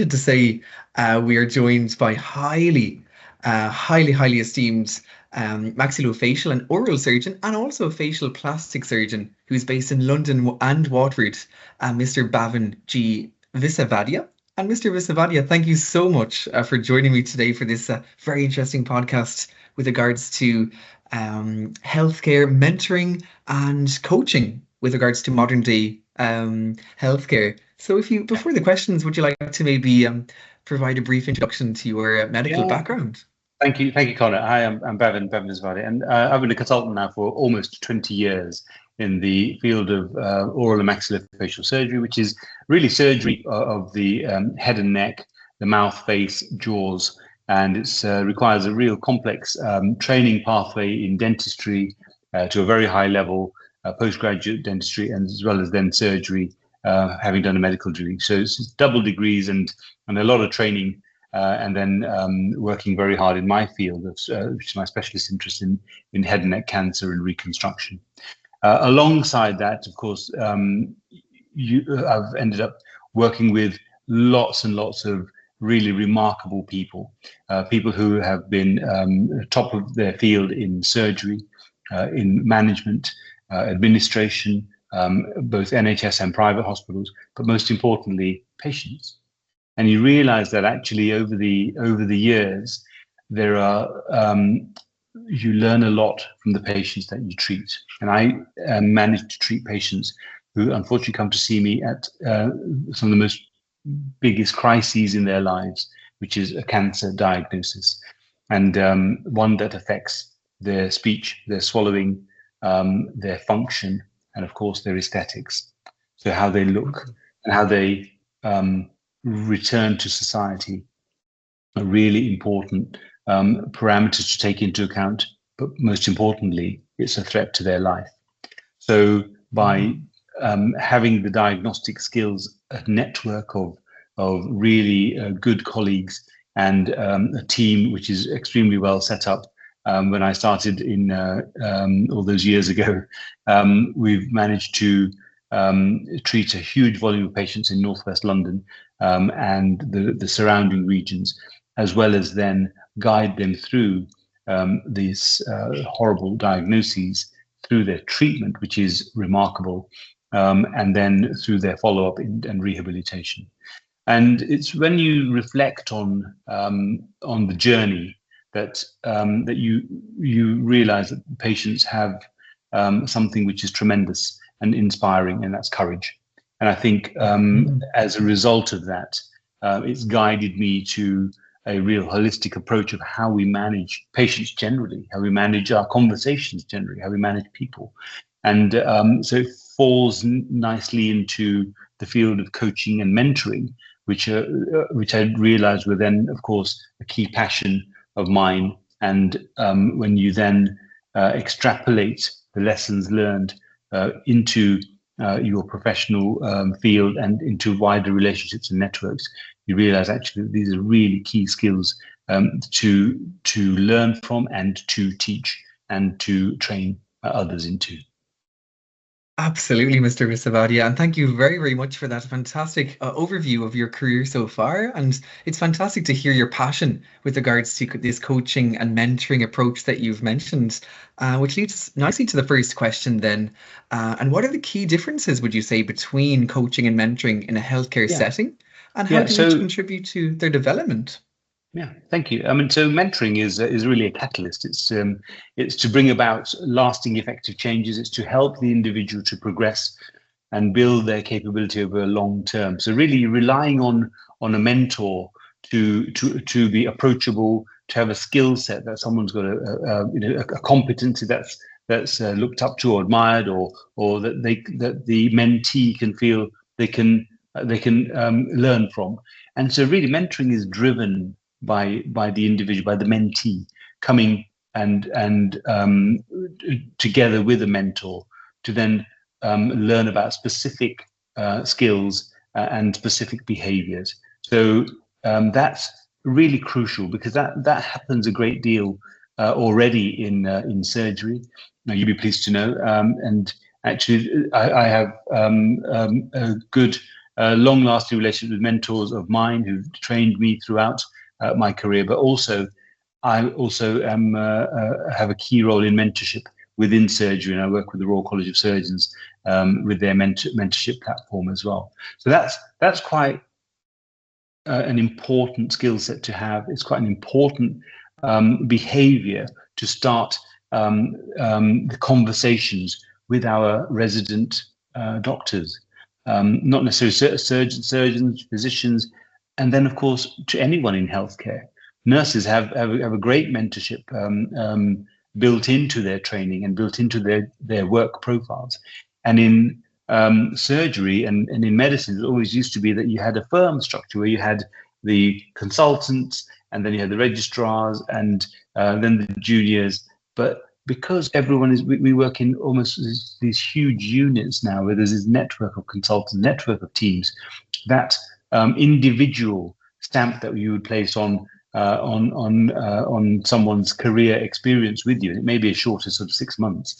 delighted to say we are joined by highly esteemed maxillo-facial and oral surgeon, and also a facial plastic surgeon who's based in London and Watford, Mr. Bhavin G Visavadia. And Mr. Visavadia, thank you so much for joining me today for this very interesting podcast with regards to healthcare mentoring and coaching with regards to modern day healthcare. So before the questions, would you like to maybe provide a brief introduction to your medical background? Thank you, Connor. Hi, I'm Bhavin Visavadia, and I've been a consultant now for almost 20 years in the field of oral and maxillofacial surgery, which is really surgery of the head and neck, the mouth, face, jaws, and it requires a real complex training pathway in dentistry to a very high level, postgraduate dentistry, and as well as then surgery, having done a medical degree. So it's double degrees and a lot of training, and then working very hard in my field, which is my specialist interest in head and neck cancer and reconstruction. Alongside that, of course, I've ended up working with lots and lots of really remarkable people, people who have been top of their field in surgery, in management, administration, both NHS and private hospitals, but most importantly, patients. And you realize that actually over the years, there are you learn a lot from the patients that you treat. And I managed to treat patients who unfortunately come to see me at some of the most biggest crises in their lives, which is a cancer diagnosis, and one that affects their speech, their swallowing, their function, and of course their aesthetics. So how they look and how they return to society are really important parameters to take into account, but most importantly, it's a threat to their life. So by having the diagnostic skills, a network of really good colleagues, and a team which is extremely well set up. When I started in all those years ago, we've managed to treat a huge volume of patients in Northwest London and the surrounding regions, as well as then guide them through these horrible diagnoses, through their treatment, which is remarkable, and then through their follow-up and rehabilitation. And it's when you reflect on the journey that you realize that patients have something which is tremendous and inspiring, and that's courage. And I think as a result of that, it's guided me to a real holistic approach of how we manage patients generally, how we manage our conversations generally, how we manage people. And so it falls nicely into the field of coaching and mentoring, which I realized were then, of course, a key passion of mine. And when you then extrapolate the lessons learned into your professional field and into wider relationships and networks, you realize actually that these are really key skills to learn from and to teach and to train others into. Absolutely, Mr. Visavadia, and thank you very, very much for that fantastic overview of your career so far. And it's fantastic to hear your passion with regards to this coaching and mentoring approach that you've mentioned, which leads us nicely to the first question then. And what are the key differences, would you say, between coaching and mentoring in a healthcare setting? And how do you contribute to their development? Yeah, thank you. I mean, so mentoring is really a catalyst. It's to bring about lasting, effective changes. It's to help the individual to progress and build their capability over a long term. So really relying on a mentor to be approachable, to have a skill set that someone's got a competency that's looked up to or admired, or that the mentee can feel they can learn from. And so really mentoring is driven by the individual, by the mentee coming and together with a mentor to then learn about specific skills and specific behaviors. So that's really crucial, because that happens a great deal already in surgery. Now, you'd be pleased to know, and actually I have a good long-lasting relationships with mentors of mine who've trained me throughout my career, but also I also have a key role in mentorship within surgery, and I work with the Royal College of Surgeons with their mentorship platform as well. So that's quite an important skill set to have. It's quite an important behavior to start the conversations with our resident doctors, not necessarily surgeons, physicians, and then of course to anyone in healthcare. Nurses have a great mentorship built into their training and built into their work profiles. And in surgery and in medicine, it always used to be that you had a firm structure where you had the consultants, and then you had the registrars, and then the juniors. But because we work in almost these huge units now, where there's this network of consultants, network of teams, that individual stamp that you would place on someone's career experience with you, and it may be as short as sort of 6 months,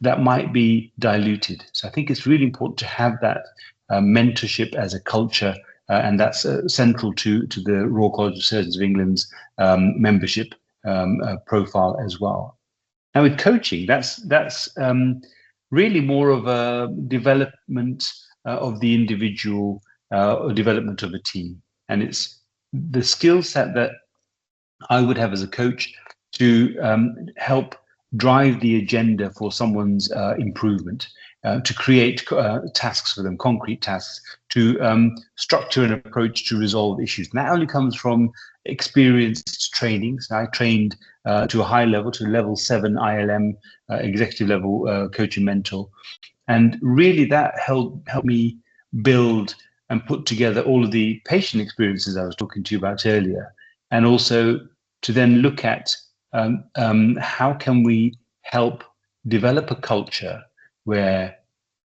that might be diluted. So I think it's really important to have that mentorship as a culture, and that's central to the Royal College of Surgeons of England's membership profile as well. Now with coaching, that's really more of a development of the individual or development of a team, and it's the skill set that I would have as a coach to help drive the agenda for someone's improvement, to create tasks for them, concrete tasks, to structure an approach to resolve issues. And that only comes from experienced training. So I trained to a high level, to level 7 ILM, executive level coach and mentor. And really that helped me build and put together all of the patient experiences I was talking to you about earlier, and also to then look at how can we help develop a culture where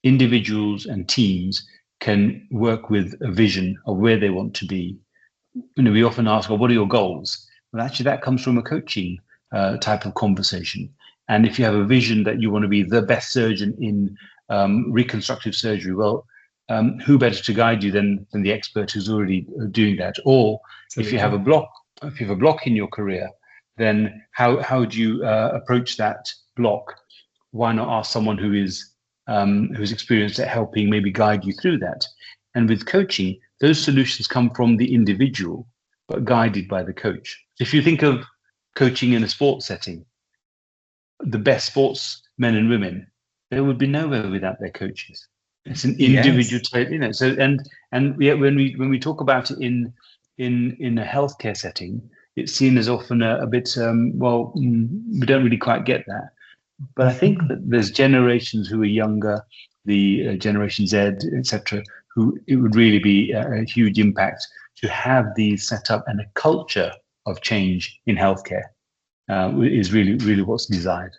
individuals and teams can work with a vision of where they want to be. You know, we often ask, well, what are your goals? Well, actually, that comes from a coaching type of conversation. And if you have a vision that you want to be the best surgeon in reconstructive surgery, well, who better to guide you than the expert who's already doing that? Or if you have a block in your career, then how do you approach that block? Why not ask someone who's experienced at helping maybe guide you through that? And with coaching, those solutions come from the individual, but guided by the coach. If you think of coaching in a sports setting, the best sportsmen and women, they would be nowhere without their coaches. It's an individual type, you know. So and yet when we talk about it in a healthcare setting, it's seen as often a bit we don't really quite get that. But I think that there's generations who are younger, the Generation Z, etc., who it would really be a huge impact to have these set up, and a culture of change in healthcare is really what's desired.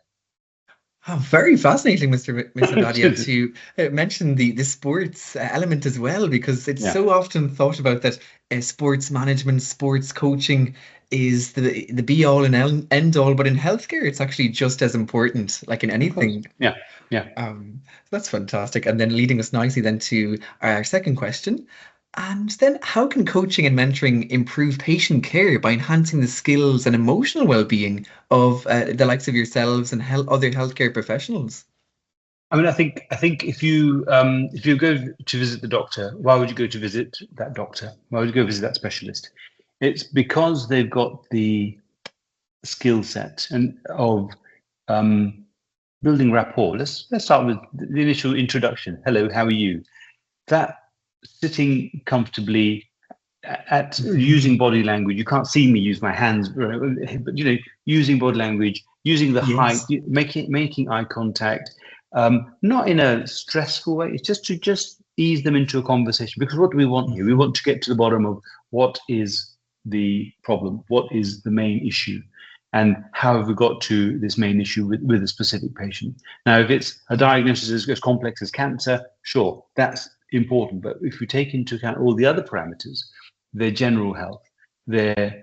Oh, very fascinating, Mr. Visavadia, to mention the sports element as well, because it's so often thought about that sports management, sports coaching is the be all and end all, but in healthcare, it's actually just as important, like in anything. Yeah. That's fantastic. And then leading us nicely then to our second question. And then how can coaching and mentoring improve patient care by enhancing the skills and emotional well-being of the likes of yourselves and other healthcare professionals? I mean, I think if you go to visit the doctor, why would you go to visit that doctor? Why would you go visit that specialist? It's because they've got the skill set and of building rapport. Let's start with the initial introduction. Hello, how are you? That sitting comfortably, at using body language. You can't see me use my hands, but using body language, using the height, making eye contact, not in a stressful way. It's just to ease them into a conversation. Because what do we want here? We want to get to the bottom of what is the problem, what is the main issue, and how have we got to this main issue with a specific patient. Now, if it's a diagnosis as complex as cancer, sure, that's important. But if we take into account all the other parameters, their general health, their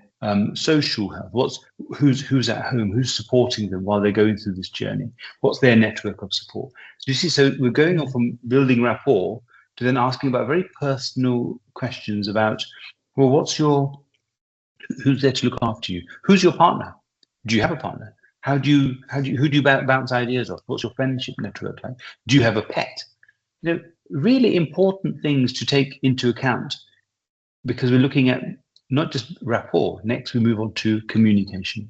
social health, who's at home, who's supporting them while they're going through this journey, what's their network of support. So you see, so we're going on from building rapport to then asking about very personal questions about, well, who's there to look after you? Who's your partner? Do you have a partner? Who do you bounce ideas off? What's your friendship network like? Do you have a pet? Really important things to take into account, because we're looking at not just rapport. Next, we move on to communication.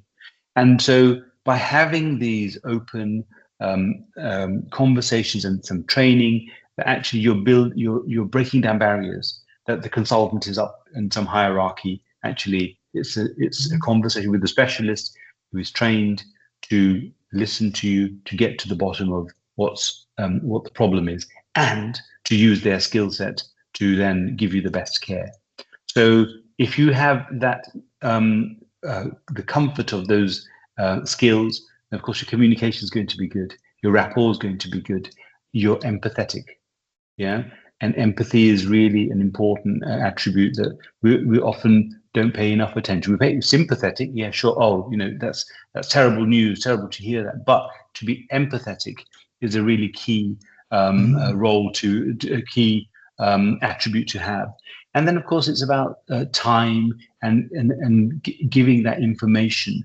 And so by having these open conversations and some training, that actually you're breaking down barriers, that the consultant is up in some hierarchy. Actually, it's a conversation with the specialist who is trained to listen to you, to get to the bottom of what the problem is, and to use their skill set to then give you the best care. So if you have that, the comfort of those skills, of course, your communication is going to be good. Your rapport is going to be good. You're empathetic, yeah. And empathy is really an important attribute that we often don't pay enough attention. We pay sympathetic, yeah, sure. Oh, that's terrible news, terrible to hear that. But to be empathetic is a really key role a key attribute to have. And then, of course, it's about time and giving that information,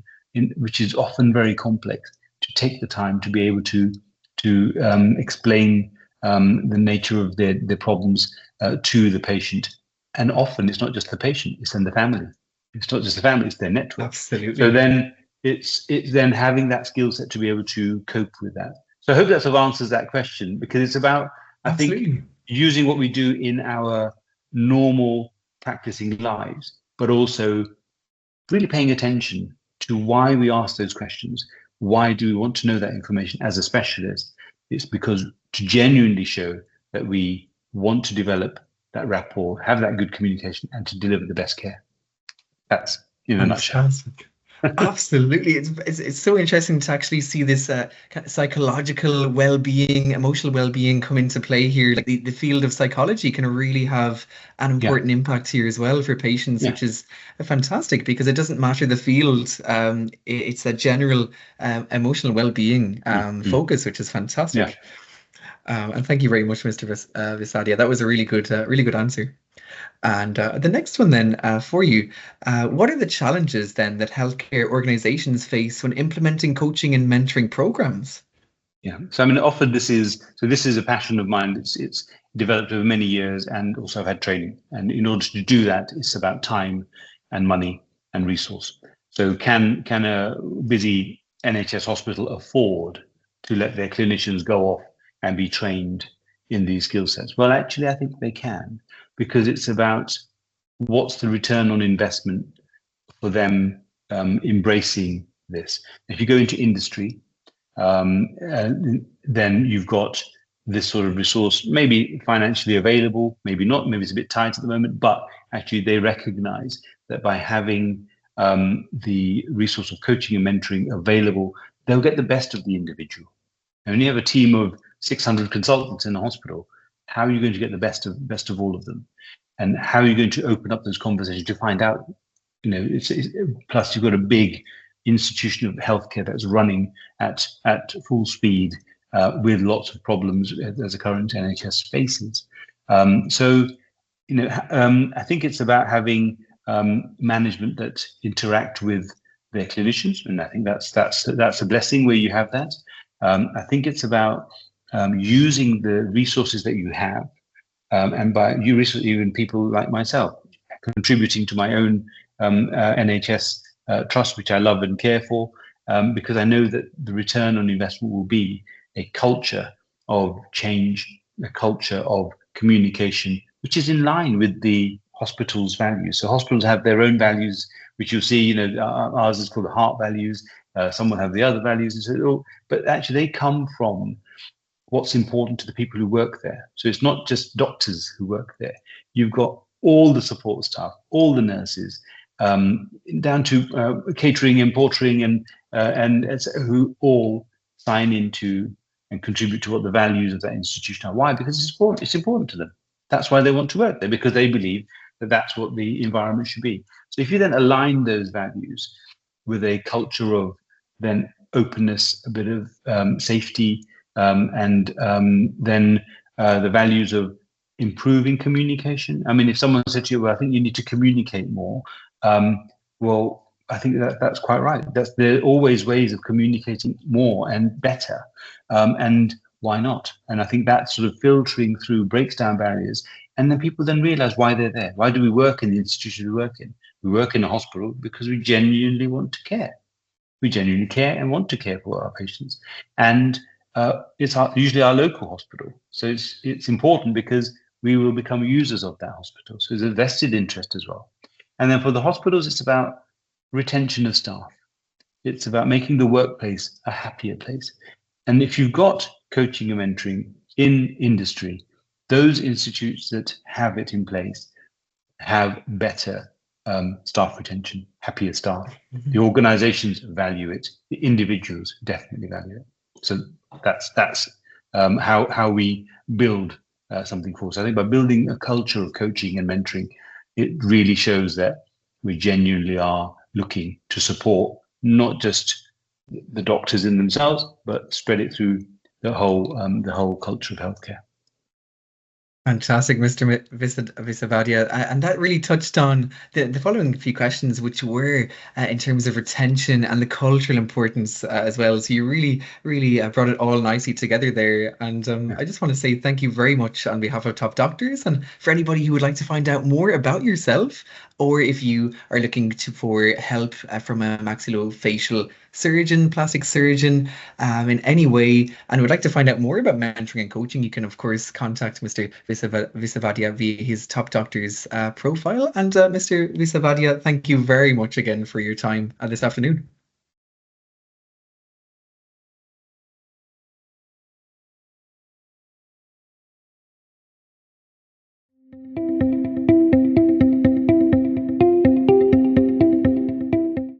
which is often very complex, to take the time to be able to explain the nature of their problems to the patient. And often it's not just the patient, it's then the family. It's not just the family, it's their network. Absolutely. So then it's then having that skill set to be able to cope with that. So I hope that sort of answers that question, because it's about, I think, using what we do in our normal practicing lives, but also really paying attention to why we ask those questions. Why do we want to know that information as a specialist? It's because to genuinely show that we want to develop that rapport, have that good communication, and to deliver the best care. That's in a nutshell. Absolutely. It's so interesting to actually see this kind of psychological well-being, emotional well-being come into play here. Like the field of psychology can really have an important impact here as well for patients, which is fantastic, because it doesn't matter the field. It's a general emotional well-being focus, which is fantastic. And thank you very much, Mr. Visadia. That was a really good answer. And the next one then for you, what are the challenges then that healthcare organizations face when implementing coaching and mentoring programs? Yeah, so I mean, often this is a passion of mine. It's developed over many years, and also I've had training. And in order to do that, it's about time and money and resource. So can a busy NHS hospital afford to let their clinicians go off and be trained in these skill sets? Well, actually, I think they can, because it's about what's the return on investment for them embracing this. If you go into industry, then you've got this sort of resource, maybe financially available, maybe not, maybe it's a bit tight at the moment, but actually they recognize that by having the resource of coaching and mentoring available, they'll get the best of the individual. And when you have a team of 600 consultants in a hospital, how are you going to get the best of all of them? And how are you going to open up those conversations to find out, plus you've got a big institution of healthcare that's running at full speed with lots of problems as the current NHS faces. So I think it's about having management that interact with their clinicians, and I think that's a blessing where you have that. I think it's about using the resources that you have, and by you resources, even people like myself, contributing to my own NHS trust, which I love and care for, because I know that the return on investment will be a culture of change, a culture of communication, which is in line with the hospital's values. So hospitals have their own values, which you'll see, ours is called the heart values. Some will have the other values, and so, but actually they come from what's important to the people who work there. So it's not just doctors who work there. You've got all the support staff, all the nurses, down to catering and portering, and who all sign into and contribute to what the values of that institution are. Why? Because it's important. It's important to them. That's why they want to work there, because they believe that that's what the environment should be. So if you then align those values with a culture of then openness, a bit of safety, and then the values of improving communication. I mean, if someone said to you, well, I think you need to communicate more, well, I think that's quite right. There are always ways of communicating more and better. And why not? And I think that sort of filtering through breaks down barriers. And then people then realize why they're there. Why do we work in the institution we work in? We work in a hospital because we genuinely want to care. We genuinely care and want to care for our patients. And it's usually our local hospital. So it's important because we will become users of that hospital. So there's a vested interest as well. And then for the hospitals, it's about retention of staff. It's about making the workplace a happier place. And if you've got coaching and mentoring in industry, those institutes that have it in place have better staff retention, happier staff. The organizations value it. The individuals definitely value it. So that's how we build something for us. I think by building a culture of coaching and mentoring, it really shows that we genuinely are looking to support not just the doctors in themselves, but spread it through the whole culture of healthcare. Fantastic, Mr. Visavadia. And that really touched on the following few questions, which were in terms of retention and the cultural importance as well. So you really brought it all nicely together there. And I just want to say thank you very much on behalf of Top Doctors. And for anybody who would like to find out more about yourself, or if you are looking for help from a maxillo-facial surgeon, plastic surgeon, in any way, and would like to find out more about mentoring and coaching, you can of course contact Mr. Visavadia via his Top Doctors profile. And Mr. Visavadia, thank you very much again for your time this afternoon.